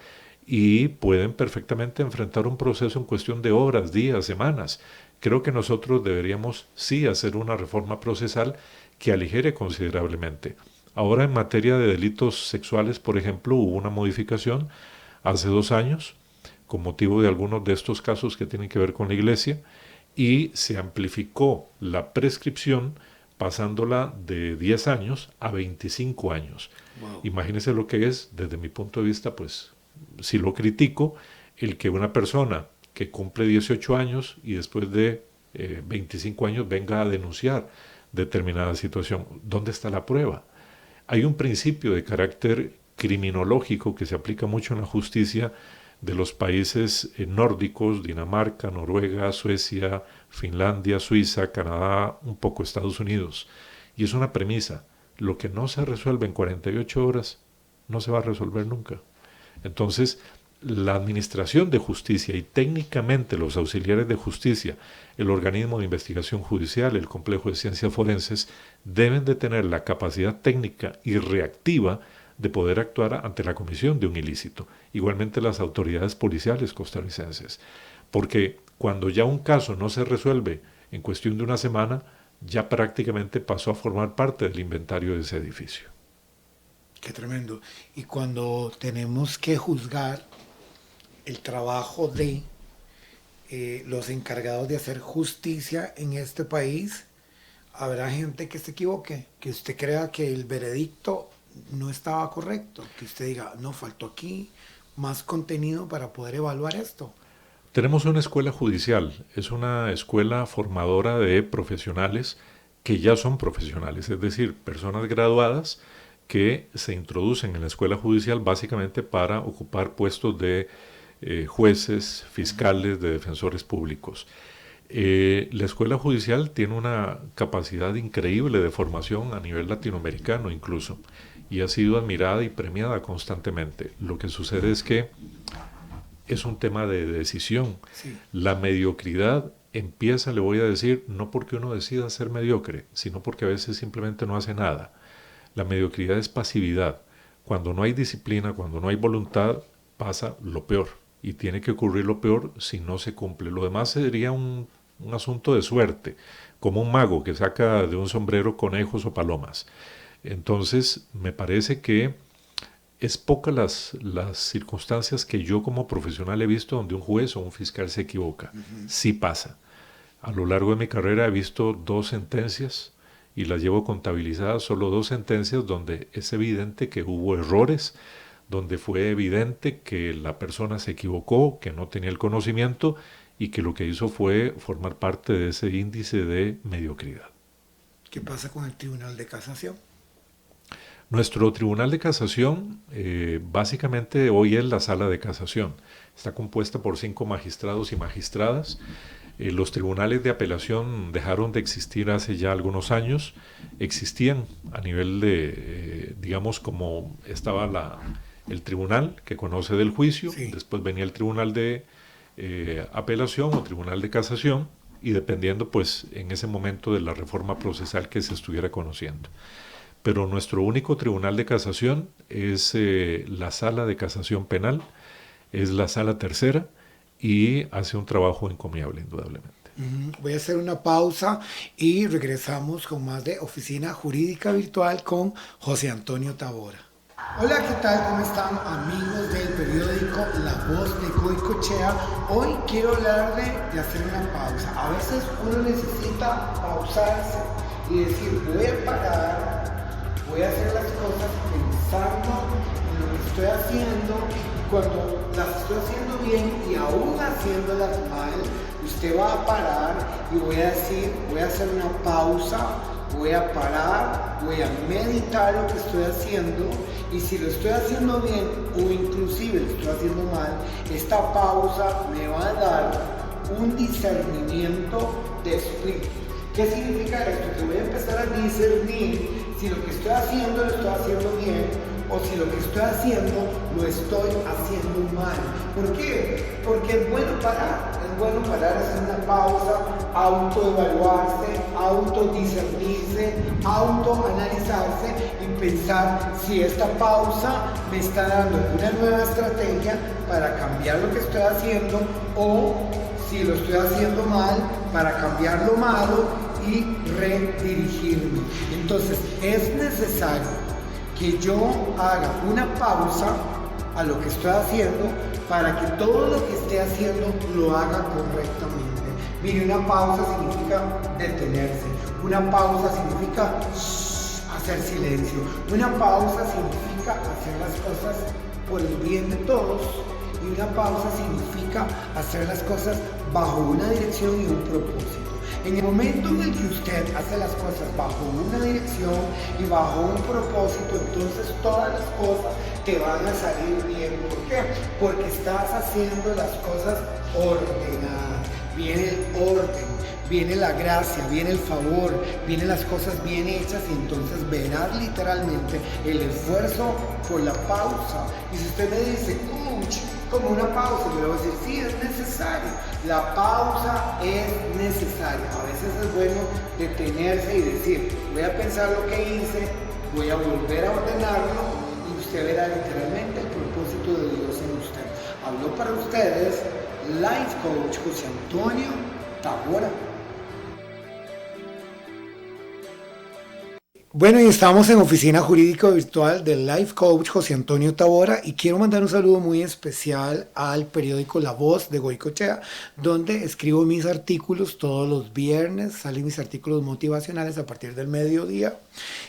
y pueden perfectamente enfrentar un proceso en cuestión de horas, días, semanas. Creo que nosotros deberíamos sí hacer una reforma procesal que aligere considerablemente. Ahora, en materia de delitos sexuales, por ejemplo, hubo una modificación hace 2 años con motivo de algunos de estos casos que tienen que ver con la iglesia, y se amplificó la prescripción pasándola de 10 años a 25 años. Wow. Imagínense lo que es, desde mi punto de vista, pues, si lo critico, el que una persona que cumple 18 años y después de 25 años venga a denunciar determinada situación. ¿Dónde está la prueba? Hay un principio de carácter criminológico que se aplica mucho en la justicia de los países nórdicos, Dinamarca, Noruega, Suecia, Finlandia, Suiza, Canadá, un poco Estados Unidos. Y es una premisa: lo que no se resuelve en 48 horas no se va a resolver nunca. Entonces, la administración de justicia y técnicamente los auxiliares de justicia, el organismo de investigación judicial, el complejo de ciencias forenses, deben de tener la capacidad técnica y reactiva de poder actuar ante la comisión de un ilícito. Igualmente las autoridades policiales costarricenses, porque cuando ya un caso no se resuelve en cuestión de una semana, ya prácticamente pasó a formar parte del inventario de ese edificio. Qué tremendo. Y cuando tenemos que juzgar el trabajo de los encargados de hacer justicia en este país, habrá gente que se equivoque, que usted crea que el veredicto no estaba correcto, que usted diga, no, faltó aquí más contenido para poder evaluar esto. Tenemos una escuela judicial, es una escuela formadora de profesionales que ya son profesionales, es decir, personas graduadas que se introducen en la escuela judicial básicamente para ocupar puestos de jueces, fiscales, de defensores públicos. La escuela judicial tiene una capacidad increíble de formación a nivel latinoamericano incluso, y ha sido admirada y premiada constantemente. Lo que sucede es que es un tema de decisión. Sí. La mediocridad empieza, le voy a decir, no porque uno decida ser mediocre, sino porque a veces simplemente no hace nada. La mediocridad es pasividad. Cuando no hay disciplina, cuando no hay voluntad, pasa lo peor. Y tiene que ocurrir lo peor si no se cumple. Lo demás sería un asunto de suerte, como un mago que saca de un sombrero conejos o palomas. Entonces, me parece que es pocas las circunstancias que yo como profesional he visto donde un juez o un fiscal se equivoca. Sí pasa. A lo largo de mi carrera he visto 2 sentencias y las llevo contabilizadas, solo 2 sentencias donde es evidente que hubo errores, donde fue evidente que la persona se equivocó, que no tenía el conocimiento y que lo que hizo fue formar parte de ese índice de mediocridad. ¿Qué pasa con el Tribunal de Casación? Nuestro Tribunal de Casación básicamente hoy es la Sala de Casación. Está compuesta por 5 magistrados y magistradas. Los tribunales de apelación dejaron de existir hace ya algunos años. Existían a nivel de, digamos, como estaba el tribunal que conoce del juicio, sí. Después venía el tribunal de apelación o tribunal de casación, y dependiendo pues en ese momento de la reforma procesal que se estuviera conociendo. Pero nuestro único tribunal de casación es la Sala de Casación Penal, es la Sala Tercera, y hace un trabajo encomiable, indudablemente. Voy a hacer una pausa y regresamos con más de Oficina Jurídica Virtual con José Antonio Tavora. Hola, ¿qué tal? ¿Cómo están, amigos del periódico La Voz de Goicoechea? Hoy quiero hablarle de hacer una pausa. A veces uno necesita pausarse y decir, voy a parar, voy a hacer las cosas pensando en lo que estoy haciendo. Cuando las estoy haciendo bien y aún haciéndolas mal, usted va a parar y voy a decir, voy a hacer una pausa, voy a parar, voy a meditar lo que estoy haciendo, y si lo estoy haciendo bien o inclusive lo estoy haciendo mal, esta pausa me va a dar un discernimiento de espíritu. ¿Qué significa esto? Que voy a empezar a discernir si lo que estoy haciendo lo estoy haciendo bien o si lo que estoy haciendo lo estoy haciendo mal. ¿Por qué? Porque es bueno parar, hacer una pausa, autoevaluarse, autodiscernirse, autoanalizarse y pensar si esta pausa me está dando una nueva estrategia para cambiar lo que estoy haciendo, o si lo estoy haciendo mal, para cambiar lo malo y redirigirme. Entonces es necesario que yo haga una pausa a lo que estoy haciendo para que todo lo que esté haciendo lo haga correctamente. Mire, una pausa significa detenerse, una pausa significa hacer silencio, una pausa significa hacer las cosas por el bien de todos, y una pausa significa hacer las cosas bajo una dirección y un propósito. En el momento en el que usted hace las cosas bajo una dirección y bajo un propósito, entonces todas las cosas te van a salir bien. ¿Por qué? Porque estás haciendo las cosas ordenadas. Viene el orden, viene la gracia, viene el favor, vienen las cosas bien hechas, y entonces verás literalmente el esfuerzo por la pausa. Y si usted me dice, coach, como una pausa, yo le voy a decir, sí, es necesario. La pausa es necesaria. A veces es bueno detenerse y decir, voy a pensar lo que hice, voy a volver a ordenarlo, y usted verá literalmente el propósito de Dios en usted. Habló para ustedes Life Coach José Antonio Tabora. Bueno, y estamos en Oficina Jurídica Virtual del Life Coach José Antonio Tabora, y quiero mandar un saludo muy especial al periódico La Voz de Goicoechea, donde escribo mis artículos todos los viernes. Salen mis artículos motivacionales a partir del mediodía.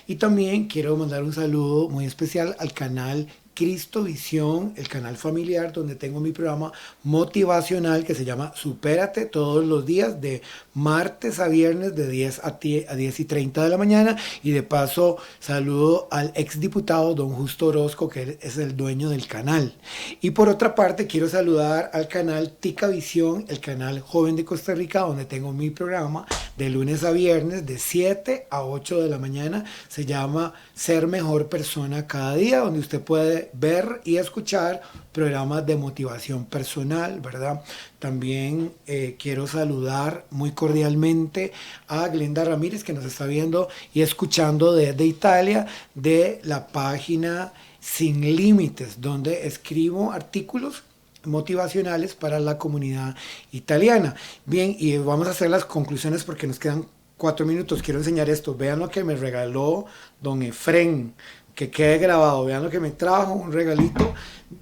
Y también quiero mandar un saludo muy especial al canal Cristo Visión, el canal familiar, donde tengo mi programa motivacional que se llama Supérate, todos los días de martes a viernes de 10 a 10:30 de la mañana. Y de paso saludo al exdiputado don Justo Orozco, que es el dueño del canal. Y por otra parte quiero saludar al canal Tica Visión, el canal joven de Costa Rica, donde tengo mi programa de lunes a viernes de 7 a 8 de la mañana. Se llama Ser Mejor Persona Cada Día, donde usted puede ver y escuchar programas de motivación personal, ¿verdad? También quiero saludar muy cordialmente a Glenda Ramírez, que nos está viendo y escuchando desde Italia, de la página Sin Límites, donde escribo artículos motivacionales para la comunidad italiana. Bien, y vamos a hacer las conclusiones porque nos quedan 4 minutos. Quiero enseñar esto. Vean lo que me regaló don Efrén, que quede grabado. Vean lo que me trajo, un regalito.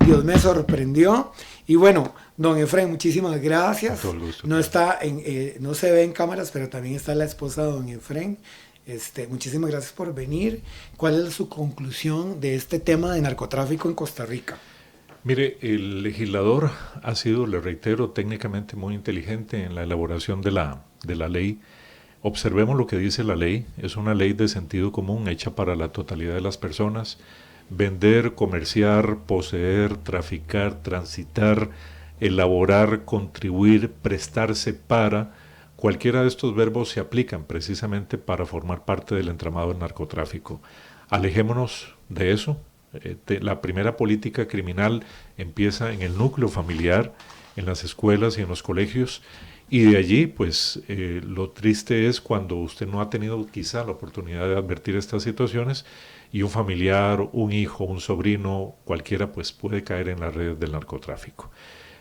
Dios me sorprendió. Y bueno, don Efrén, muchísimas gracias. Con todo el gusto. No está no se ve en cámaras, pero también está la esposa de don Efrén. Muchísimas gracias por venir. ¿Cuál es su conclusión de este tema de narcotráfico en Costa Rica? Mire, el legislador ha sido, le reitero, técnicamente muy inteligente en la elaboración de la ley. Observemos lo que dice la ley. Es una ley de sentido común hecha para la totalidad de las personas. Vender, comerciar, poseer, traficar, transitar, elaborar, contribuir, prestarse para, cualquiera de estos verbos se aplican precisamente para formar parte del entramado del narcotráfico. Alejémonos de eso. La primera política criminal empieza en el núcleo familiar, en las escuelas y en los colegios. Y de allí, pues, lo triste es cuando usted no ha tenido quizá la oportunidad de advertir estas situaciones, y un familiar, un hijo, un sobrino, cualquiera, pues puede caer en las redes del narcotráfico.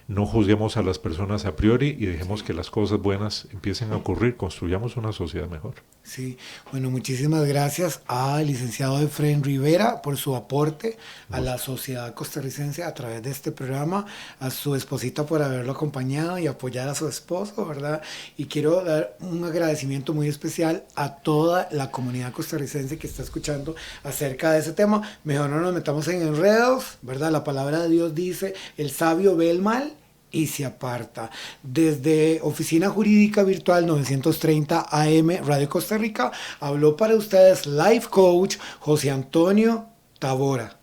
No juzguemos a las personas a priori y dejemos que las cosas buenas empiecen a ocurrir. Construyamos una sociedad mejor. Sí, bueno, muchísimas gracias al licenciado Efrén Rivera por su aporte a la sociedad costarricense a través de este programa, a su esposita por haberlo acompañado y apoyar a su esposo, ¿verdad? Y quiero dar un agradecimiento muy especial a toda la comunidad costarricense que está escuchando acerca de ese tema. Mejor no nos metamos en enredos, ¿verdad? La palabra de Dios dice, el sabio ve el mal y se aparta. Desde Oficina Jurídica Virtual 930 AM Radio Costa Rica, habló para ustedes Life Coach José Antonio Tabora.